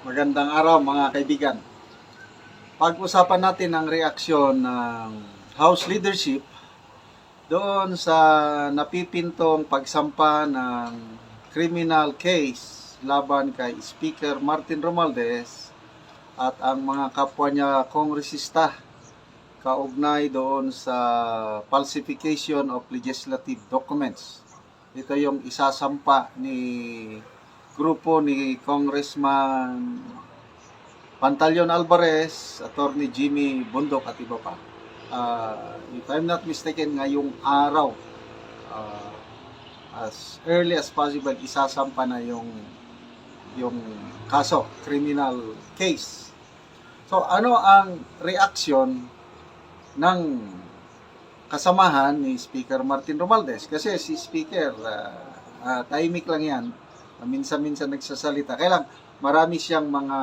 Magandang araw mga kaibigan. Pag-usapan natin ang reaksyon ng House Leadership doon sa napipintong pagsampa ng criminal case laban kay Speaker Martin Romualdez at ang mga kapwa niya kongresista kaugnay doon sa falsification of legislative documents. Ito yung isasampa ni grupo ni Congressman Pantaleon Alvarez, Attorney Jimmy Bundok at iba pa. If I'm not mistaken, ngayong araw, as early as possible, isasampa na yung kaso, criminal case. So, ano ang reaksyon ng kasamahan ni Speaker Martin Romualdez? Kasi si Speaker, tahimik lang yan. Minsan-minsan nagsasalita. Kaya lang, marami siyang mga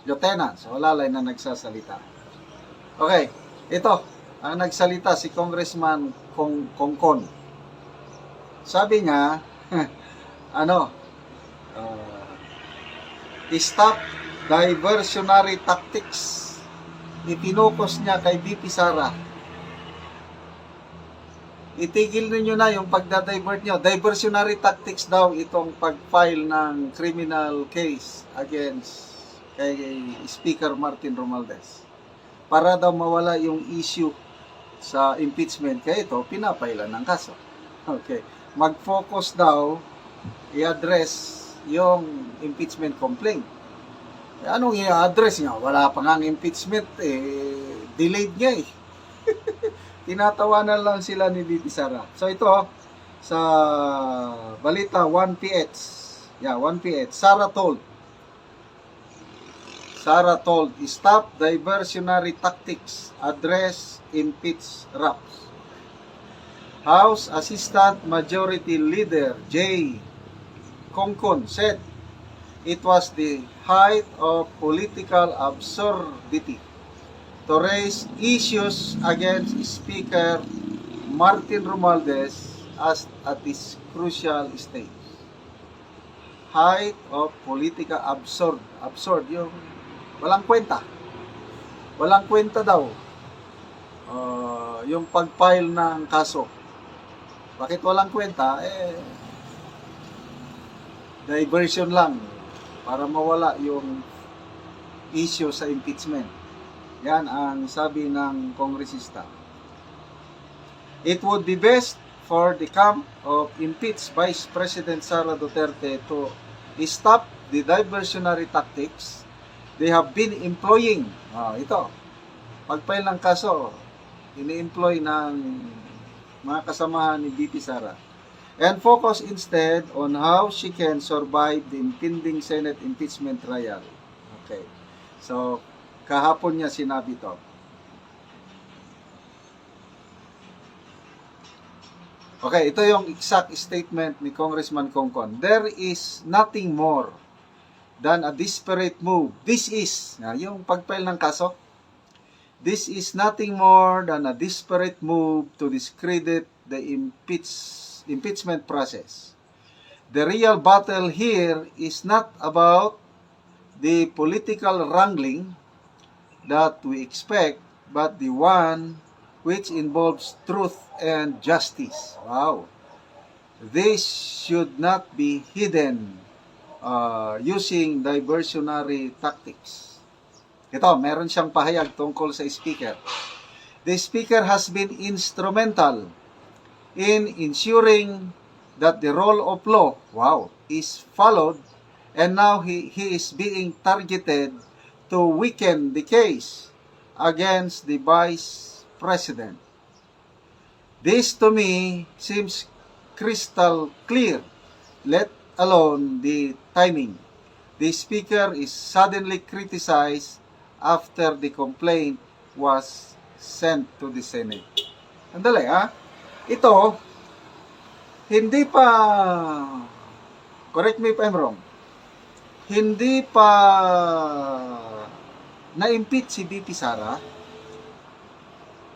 lieutenants, wala lang na nagsasalita. Okay, ito, ang nagsalita si Congressman Kongkon. Sabi niya, stop diversionary tactics. Itinukos niya kay VP Sara. Itigil ninyo na yung pagda-divert nyo. Diversionary tactics daw itong pag-file ng criminal case against kay Speaker Martin Romualdez. Para daw mawala yung issue sa impeachment. Kaya ito, pinapailan ng kaso. Okay. Mag-focus daw, i-address yung impeachment complaint. Anong i-address niya? Wala pa nga impeachment, delayed nga eh. Tinatawanan lang sila ni VP Sara. So ito, sa balita 1PH. Yeah, 1PH. Sara told, stop diversionary tactics, address impeach raps. House Assistant Majority Leader J. Kongkon said it was the height of political absurdity to raise issues against Speaker Martin Romualdez at this crucial stage. Height of political absurd yung walang kwenta. Walang kwenta daw yung pag-file ng kaso. Bakit walang kwenta? Diversion lang para mawala yung issue sa impeachment. Yan ang sabi ng kongresista. It would be best for the camp of impeached Vice President Sara Duterte to stop the diversionary tactics they have been employing. Ito, pag-file ng kaso, ini-employ ng mga kasamahan ni VP Sara. And focus instead on how she can survive the impending Senate impeachment trial. Okay. So, kahapon niya sinabi to. Okay, ito yung exact statement ni Congressman Kongkon. There is nothing more than a desperate move. This is, yung pag-file ng kaso, this is nothing more than a desperate move to discredit the impeachment process. The real battle here is not about the political wrangling that we expect, but the one which involves truth and justice. Wow. This should not be hidden using diversionary tactics. Ito, meron siyang pahayag tungkol sa speaker. The speaker has been instrumental in ensuring that the rule of law, is followed, and now he is being targeted to weaken the case against the Vice President. This to me seems crystal clear, let alone the timing. The Speaker is suddenly criticized after the complaint was sent to the Senate. Andali ito, hindi pa, correct me if I'm wrong, hindi pa na-impeach si VP Sara,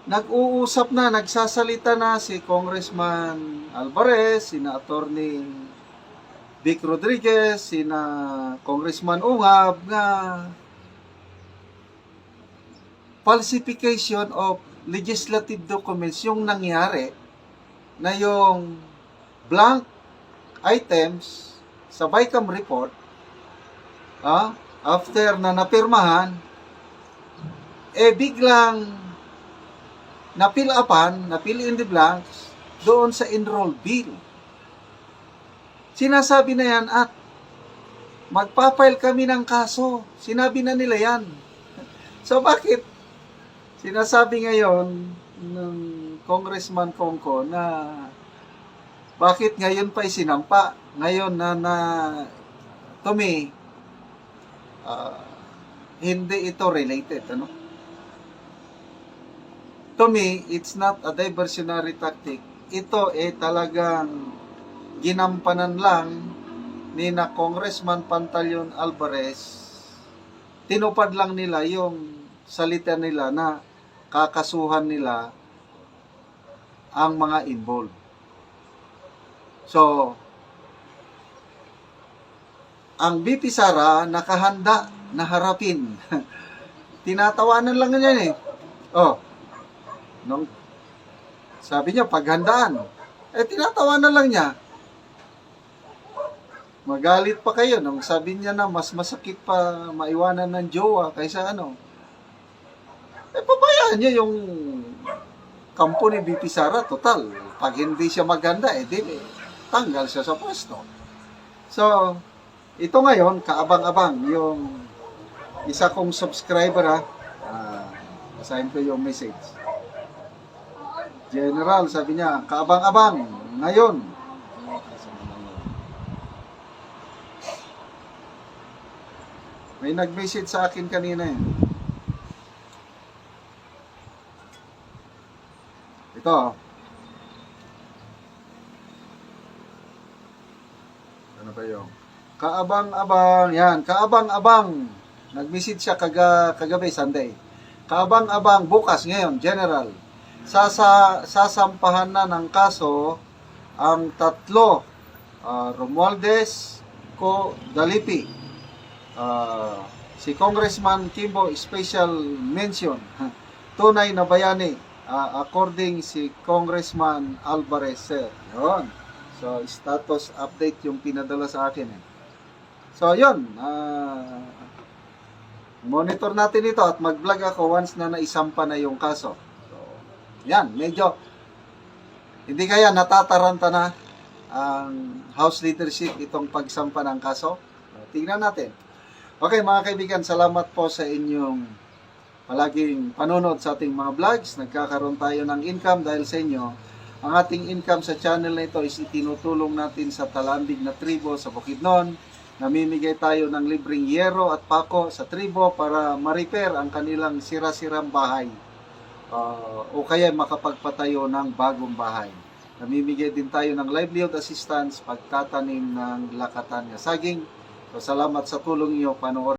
nag-uusap na, nagsasalita na si Congressman Alvarez, sina Attorney Vic Rodriguez, sina Congressman Ungab nga falsification of legislative documents yung nangyari na yung blank items sa BICAM report after na napirmahan biglang na-fill in the blanks doon sa enrolled bill. Sinasabi na yan at magpapile kami ng kaso. Sinabi na nila yan. So bakit sinasabi ngayon ng Congressman Kongko na bakit ngayon pa isinampa? Ngayon na to me, hindi ito related. To me, it's not a diversionary tactic. Ito talagang ginampanan lang ni na Congressman Pantaleon Alvarez. Tinupad lang nila yung salita nila na kakasuhan nila ang mga involved. So, ang BP Sara nakahanda na harapin. Tinatawanan lang niya nung sabi niya paghandaan. Tinatawanan lang niya. Magalit pa kayo nung sabi niya na mas masakit pa maiwanan ng jowa kaysa pabayaan niya yung kampo ni BP Sara. Total, pag hindi siya maganda, tanggal siya sa pwesto. So, ito ngayon, kaabang-abang yung isa kong subscriber basahin ko yung message. General, sabi niya, kaabang-abang ngayon. May nag-message sa akin kanina Ito. Ano ba yung? Kaabang-abang. Yan. Kaabang-abang. Nag-message siya kagabi, Sunday. Kaabang-abang. Bukas ngayon, General. Sasampahan na ng kaso ang tatlo. Romualdez, Dalipi. Si Congressman Kimbo, special mention. Tunay na bayani. According si Congressman Alvarez, sir. Yun. So, status update yung pinadala sa akin. So, yun. Monitor natin ito at mag-vlog ako once na naisampa na yung kaso. So, yan. Medyo hindi kaya natataranta na ang House leadership itong pagsampa ng kaso. Tingnan natin. Okay, mga kaibigan, salamat po sa inyong palaging panonood sa ating mga vlogs. Nagkakaroon tayo ng income dahil sa inyo. Ang ating income sa channel na ito is itinutulong natin sa talandig na tribo sa Bukidnon. Namimigay tayo ng libreng yero at pako sa tribo para ma-repair ang kanilang sira-sirang bahay. O kaya makapagpatayo ng bagong bahay. Namimigay din tayo ng livelihood assistance pagtatanim ng lakatan ng saging. So, salamat sa tulong niyo. Panoorin